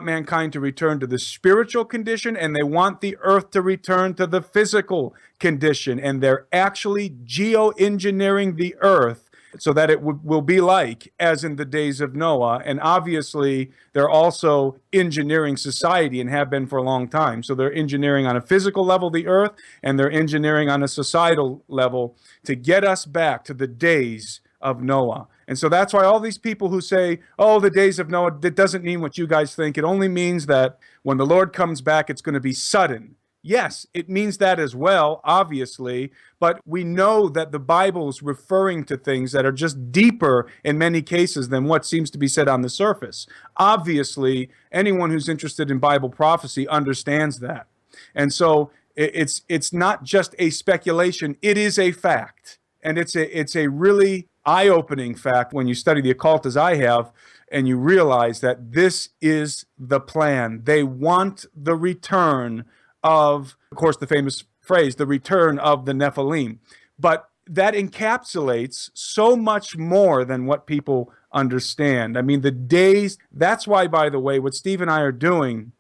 mankind to return to the spiritual condition, and they want the earth to return to the physical condition. And they're actually geoengineering the earth so that it will be like as in the days of Noah. And obviously, they're also engineering society and have been for a long time. So they're engineering on a physical level the earth, and they're engineering on a societal level to get us back to the days of Noah. And so that's why all these people who say, oh, the days of Noah, that doesn't mean what you guys think. It only means that when the Lord comes back, it's going to be sudden. Yes, it means that as well, obviously, but we know that the Bible is referring to things that are just deeper in many cases than what seems to be said on the surface. Obviously, anyone who's interested in Bible prophecy understands that. And so it's not just a speculation, it is a fact. And it's a really eye-opening fact when you study the occult as I have, and you realize that this is the plan. They want the return of course, the famous phrase, the return of the Nephilim. But that encapsulates so much more than what people understand. I mean, the days, that's why, by the way, what Steve and I are doing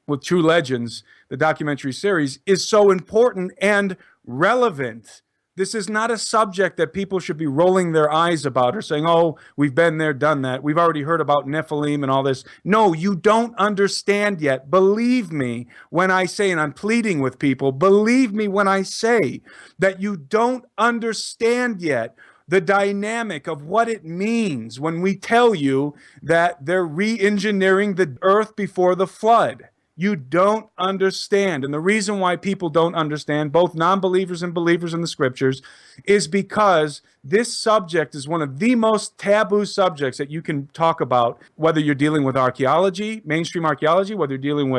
with True Legends, the documentary series, is so important and relevant. This is not a subject that people should be rolling their eyes about or saying, oh, we've been there, done that. We've already heard about Nephilim and all this. No, you don't understand yet. Believe me when I say, and I'm pleading with people, believe me when I say that you don't understand yet the dynamic of what it means when we tell you that they're re-engineering the earth before the flood. You don't understand. And the reason why people don't understand, both non-believers and believers in the scriptures, is because this subject is one of the most taboo subjects that you can talk about, whether you're dealing with archaeology, mainstream archaeology, whether you're dealing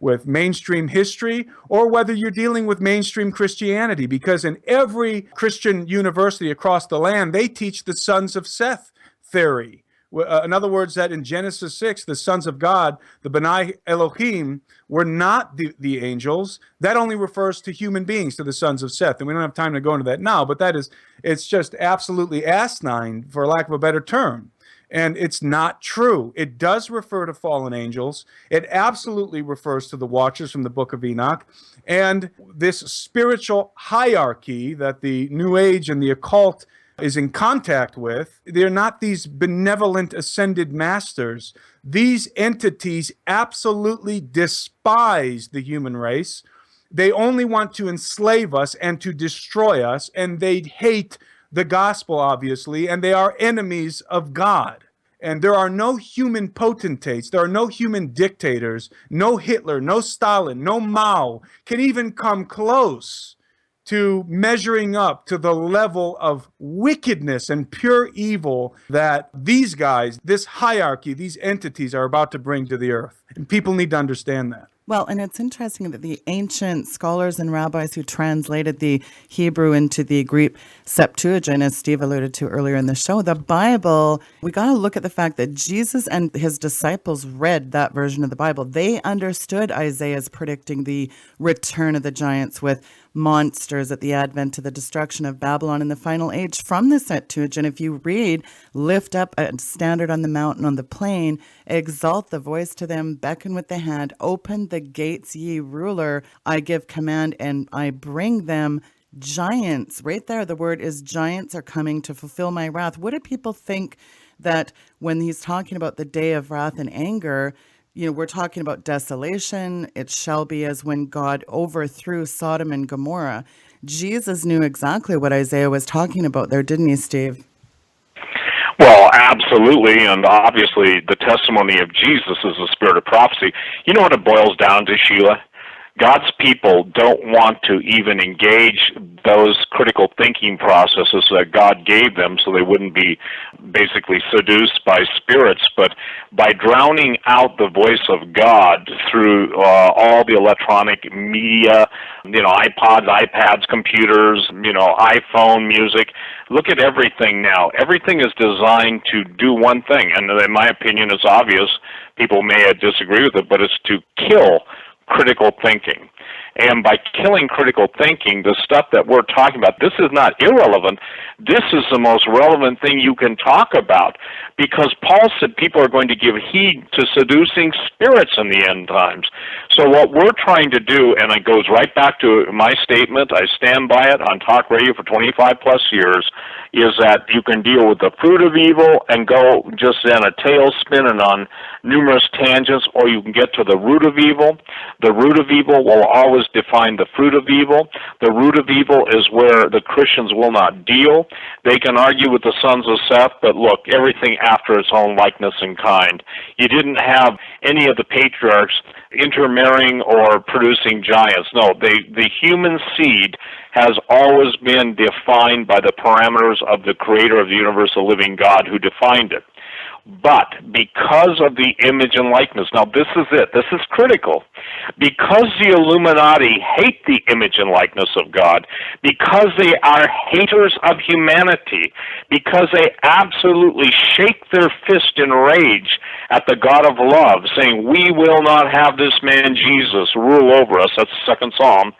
with mainstream history, or whether you're dealing with mainstream Christianity. Because in every Christian university across the land, they teach the sons of Seth theory. In other words, that in Genesis 6, the sons of God, the Benai Elohim, were not the angels. That only refers to human beings, to the sons of Seth. And we don't have time to go into that now, but it's just absolutely asinine, for lack of a better term. And it's not true. It does refer to fallen angels. It absolutely refers to the Watchers from the book of Enoch. And this spiritual hierarchy that the New Age and the occult is in contact with, they're not these benevolent ascended masters. These entities absolutely despise the human race. They only want to enslave us and to destroy us, and they hate the gospel, obviously, and they are enemies of God. And there are no human potentates, there are no human dictators, no Hitler, no Stalin, no Mao can even come close to measuring up to the level of wickedness and pure evil that these guys, this hierarchy, these entities are about to bring to the earth. And people need to understand that. Well, and it's interesting that the ancient scholars and rabbis who translated the Hebrew into the Greek Septuagint, as Steve alluded to earlier in the show, the Bible, we got to look at the fact that Jesus and his disciples read that version of the Bible. They understood Isaiah's predicting the return of the giants with monsters at the advent of the destruction of Babylon in the final age from the Septuagint. If you read, lift up a standard on the mountain, on the plain, exalt the voice to them, beckon with the hand, open the gates, ye ruler, I give command, and I bring them giants. Right there, the word is giants are coming to fulfill my wrath. What do people think that when he's talking about the day of wrath and anger, you know, we're talking about desolation. It shall be as when God overthrew Sodom and Gomorrah. Jesus knew exactly what Isaiah was talking about there, didn't he, Steve? Well, absolutely, and obviously the testimony of Jesus is the spirit of prophecy. You know what it boils down to, Sheila? God's people don't want to even engage those critical thinking processes that God gave them so they wouldn't be basically seduced by spirits, but by drowning out the voice of God through all the electronic media, iPods, iPads, computers, iPhone, music. Look at everything now. Everything is designed to do one thing, and in my opinion, it's obvious. People may disagree with it, but it's to kill critical thinking. And by killing critical thinking, the stuff that we're talking about, this is not irrelevant. This is the most relevant thing you can talk about, because Paul said people are going to give heed to seducing spirits in the end times. So what we're trying to do, and it goes right back to my statement, I stand by it on talk radio for 25 plus years, is that you can deal with the fruit of evil and go just in a tailspin and on numerous tangents, or you can get to the root of evil. The root of evil will always define the fruit of evil. The root of evil is where the Christians will not deal. They can argue with the sons of Seth, but look, everything after its own likeness and kind. You didn't have any of the patriarchs intermarrying or producing giants. No, the human seed has always been defined by the parameters of the creator of the universe, the living God, who defined it. But because of the image and likeness, now this is it, this is critical, because the Illuminati hate the image and likeness of God, because they are haters of humanity, because they absolutely shake their fist in rage at the God of love, saying, we will not have this man Jesus rule over us, that's the second Psalm,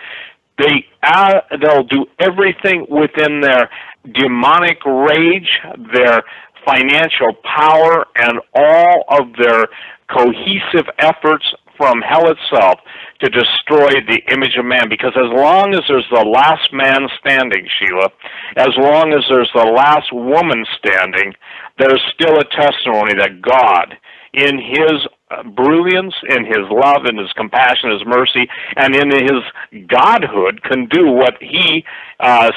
they'll do everything within their demonic rage, their financial power, and all of their cohesive efforts from hell itself to destroy the image of man. Because as long as there's the last man standing, Sheila, as long as there's the last woman standing, there's still a testimony that God, in his brilliance, in his love, in his compassion, his mercy, and in his godhood, can do what he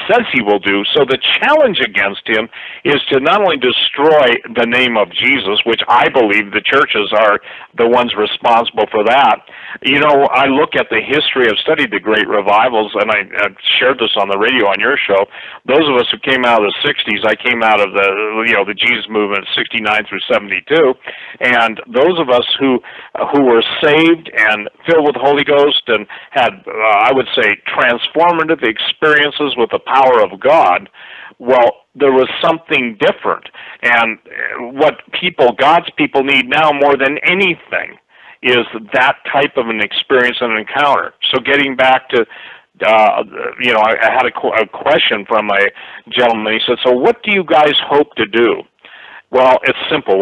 says he will do. So the challenge against him is to not only destroy the name of Jesus, which I believe the churches are the ones responsible for that. You know, I look at the history, I've studied the great revivals, and I've shared this on the radio on your show. Those of us who came out of the 60s, I came out of the Jesus movement 69 through 72, and those of us who were saved and filled with the Holy Ghost and had, I would say, transformative experiences with the power of God, well, there was something different. And what God's people need now more than anything is that type of an experience and an encounter. So getting back to, I had a question from a gentleman. He said, so what do you guys hope to do? Well, it's simple.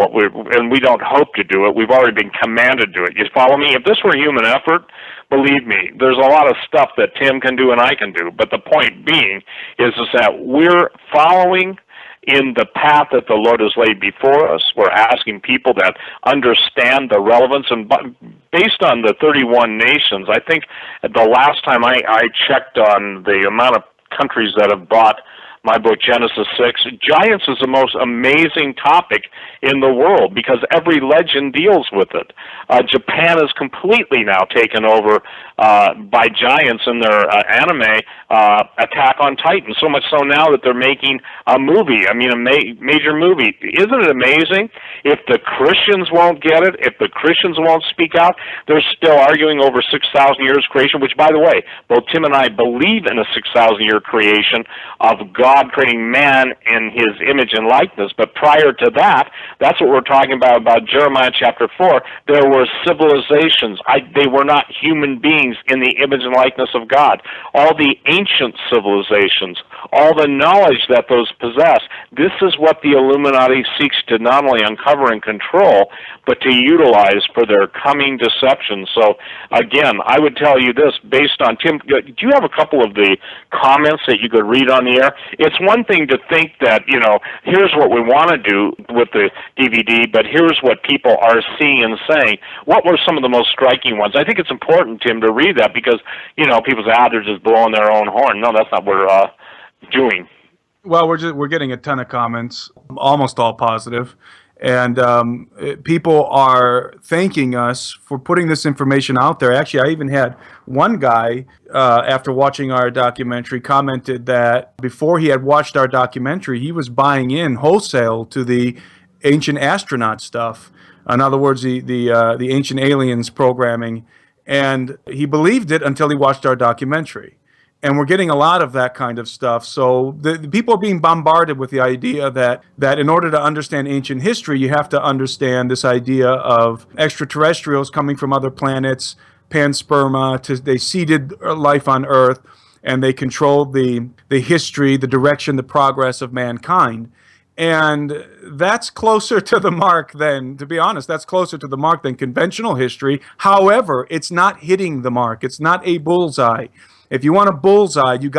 And we don't hope to do it. We've already been commanded to do it. You follow me? If this were human effort, believe me, there's a lot of stuff that Tim can do and I can do. But the point being is that we're following in the path that the Lord has laid before us. We're asking people that understand the relevance. And based on the 31 nations, I think the last time I checked on the amount of countries that have bought my book, Genesis 6, giants is the most amazing topic in the world because every legend deals with it. Japan is completely now taken over by giants in their anime Attack on Titan, so much so now that they're making a movie, a major movie. Isn't it amazing? If the Christians won't get it, if the Christians won't speak out, they're still arguing over 6,000 years creation, which, by the way, both Tim and I believe in a 6,000-year creation of God creating man in his image and likeness. But prior to that, that's what we're talking about Jeremiah chapter 4. There were civilizations. They were not human beings in the image and likeness of God. All the ancient civilizations, all the knowledge that those possess, this is what the Illuminati seeks to not only uncover and control, but to utilize for their coming deception. So, again, I would tell you this, based on, Tim, do you have a couple of the comments that you could read on the air? It's one thing to think that, here's what we want to do with the DVD, but here's what people are seeing and saying. What were some of the most striking ones? I think it's important, Tim, to read that because, people say, they're just blowing their own horn. No, that's not what we're doing. Well, we're getting a ton of comments, almost all positive. And people are thanking us for putting this information out there. Actually, I even had one guy, after watching our documentary, commented that before he had watched our documentary, he was buying in wholesale to the ancient astronaut stuff. In other words, the ancient aliens programming. And he believed it until he watched our documentary. And we're getting a lot of that kind of stuff. So the people are being bombarded with the idea that in order to understand ancient history, you have to understand this idea of extraterrestrials coming from other planets, panspermia, they seeded life on Earth, and they controlled the history, the direction, the progress of mankind. And that's closer to the mark than, to be honest, that's closer to the mark than conventional history. However, it's not hitting the mark. It's not a bullseye. If you want a bullseye, you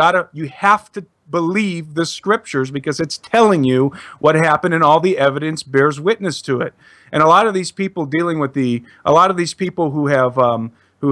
have to believe the scriptures, because it's telling you what happened and all the evidence bears witness to it. And a lot of these people who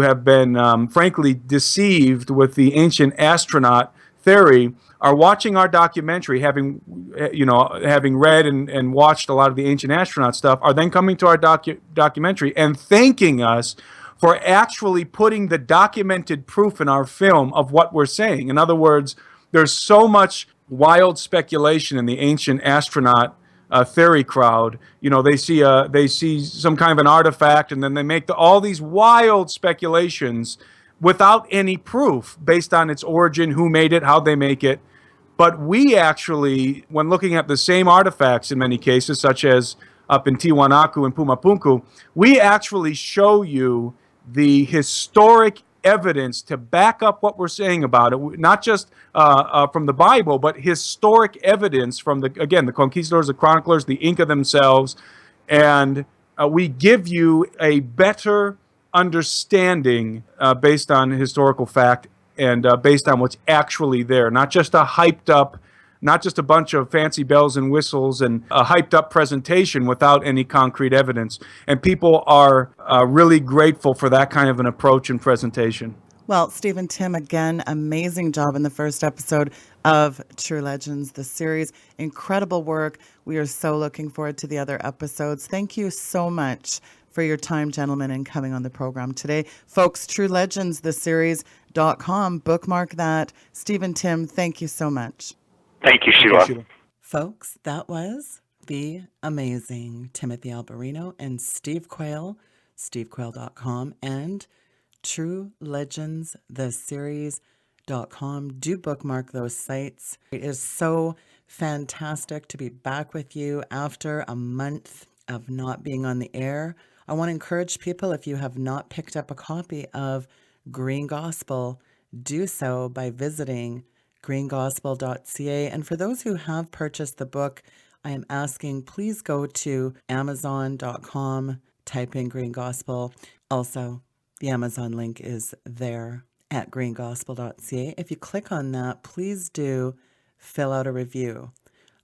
have been frankly deceived with the ancient astronaut theory are watching our documentary, having read and watched a lot of the ancient astronaut stuff, are then coming to our documentary and thanking us for actually putting the documented proof in our film of what we're saying. In other words, there's so much wild speculation in the ancient astronaut theory crowd. They see some kind of an artifact, and then they make all these wild speculations without any proof based on its origin, who made it, how they make it. But we actually, when looking at the same artifacts in many cases, such as up in Tiwanaku and Pumapunku, we actually show you the historic evidence to back up what we're saying about it, not just from the Bible, but historic evidence from the conquistadors, the chroniclers, the Inca themselves. And we give you a better understanding based on historical fact and based on what's actually there, not just a bunch of fancy bells and whistles and a hyped up presentation without any concrete evidence. And people are really grateful for that kind of an approach and presentation. Well, Steve and Tim, again, amazing job in the first episode of True Legends, the series. Incredible work. We are so looking forward to the other episodes. Thank you so much for your time, gentlemen, and coming on the program today. Folks, True Legends, the series.com. Bookmark that. Steve and Tim, thank you so much. Thank you, Sheila. Folks, that was the amazing Timothy Alberino and Steve Quayle, stevequayle.com, and True Legends, the series.com. Do bookmark those sites. It is so fantastic to be back with you after a month of not being on the air. I want to encourage people, if you have not picked up a copy of Green Gospel, do so by visiting greengospel.ca. And for those who have purchased the book, I am asking, please go to amazon.com, type in Green Gospel. Also, the Amazon link is there at greengospel.ca. If you click on that, please do fill out a review.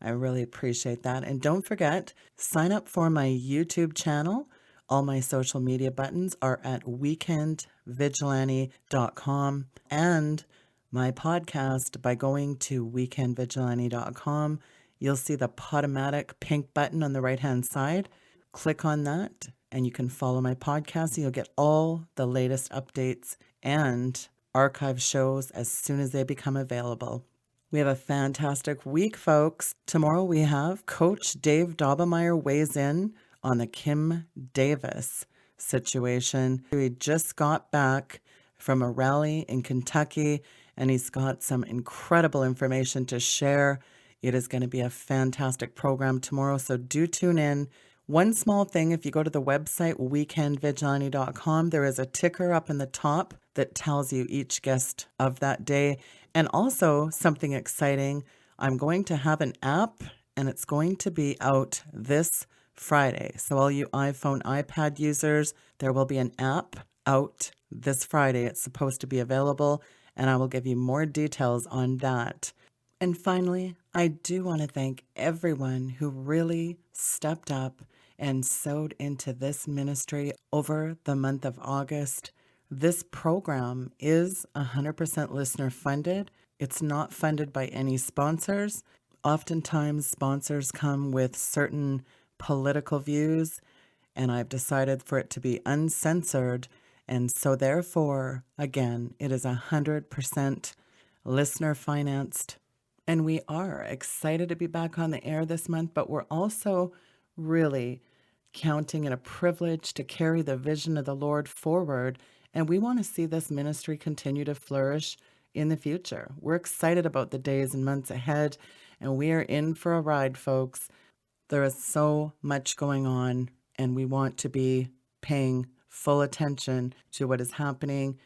I really appreciate that. And don't forget, sign up for my YouTube channel. All my social media buttons are at weekendvigilante.com, and my podcast by going to weekendvigilante.com. You'll see the Podomatic pink button on the right-hand side. Click on that, and you can follow my podcast, and you'll get all the latest updates and archive shows as soon as they become available. We have a fantastic week, folks. Tomorrow we have Coach Dave Daubemeyer weighs in on the Kim Davis situation. He just got back from a rally in Kentucky, and he's got some incredible information to share. It is going to be a fantastic program tomorrow, so do tune in. One small thing, if you go to the website, weekendvigilante.com, there is a ticker up in the top that tells you each guest of that day. And also, something exciting, I'm going to have an app, and it's going to be out this Friday. So all you iPhone, iPad users, there will be an app out this Friday. It's supposed to be available, and I will give you more details on that. And finally, I do want to thank everyone who really stepped up and sewed into this ministry over the month of August. This program is 100% listener funded. It's not funded by any sponsors. Oftentimes, sponsors come with certain political views, and I've decided for it to be uncensored. And so therefore, again, it is 100% listener financed. And we are excited to be back on the air this month, but we're also really counting it a privilege to carry the vision of the Lord forward. And we want to see this ministry continue to flourish in the future. We're excited about the days and months ahead, and we are in for a ride, folks. There is so much going on, and we want to be paying full attention to what is happening